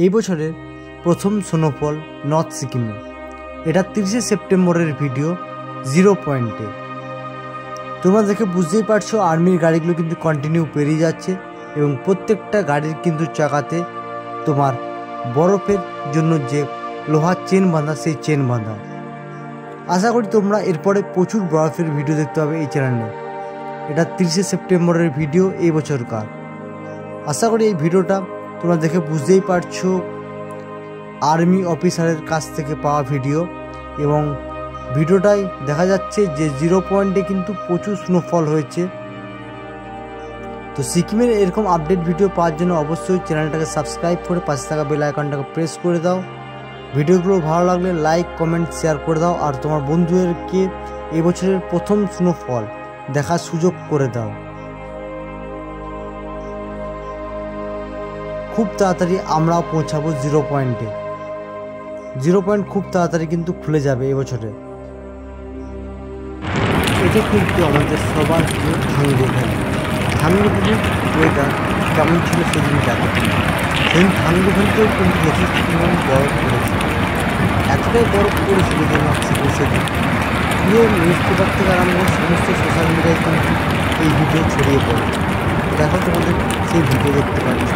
এই বছরের প্রথম স্নোফল নর্থ সিকিমে। এটা 30শে সেপ্টেম্বরের ভিডিও 0 পয়েন্টে। তোমরা দেখে বুঝতেই পারছো আর্মির গাড়িগুলো কিন্তু কন্টিনিউ পেরিয়ে যাচ্ছে এবং প্রত্যেকটা গাড়ির কিন্তু চাকাতে তোমার বরফের জন্য যে লোহার চেন বাঁধা, সেই চেন বাঁধা। আশা করি তোমরা এরপরে প্রচুর বরফের ভিডিও দেখতে পাবে এই চ্যানেলে। এটা 30শে সেপ্টেম্বরের ভিডিও এই বছরকার। আশা করি এই ভিডিওটা তোমরা দেখে বুঝতেই পারছো আর্মি অফিসারের কাছ থেকে পাওয়া ভিডিও, এবং ভিডিওটাই দেখা যাচ্ছে যে 0 পয়েন্টে কিন্তু প্রচুর স্নোফল হয়েছে। তো সিকিমের এরকম আপডেট ভিডিও পাওয়ার জন্য অবশ্যই চ্যানেলটাকে সাবস্ক্রাইব করে পাশে থাকা বেল আইকনটাকে প্রেস করে দাও। ভিডিওগুলো ভালো লাগলে লাইক, কমেন্ট, শেয়ার করে দাও, আর তোমার বন্ধুদেরকে এবছরের প্রথম স্নোফল দেখার সুযোগ করে দাও। খুব তাড়াতাড়ি আমরাও পৌঁছাবো 0 পয়েন্টে। 0 পয়েন্ট খুব তাড়াতাড়ি কিন্তু খুলে যাবে এবছরে। এটা কিন্তু আমাদের সবার প্রিয় ধাঙ্গু ভ্যালি। ধাঙ্গু ভ্যালির ওয়েদার কেমন ছিল সেদিন দেখো। সেই ধাঙ্গু ভ্যালিতেও কিন্তু যথেষ্ট পরিমাণ বরফ পড়েছে। এতটাই বরফ পড়েছিল যে সেদিন পুরো নিউজ পেপার থেকে আরম্ভ করে সমস্ত সোশ্যাল মিডিয়ায় কিন্তু এই ভিডিও ছড়িয়ে পড়ে। দেখো তোমাদের সেই ভিডিও দেখতে পাচ্ছ।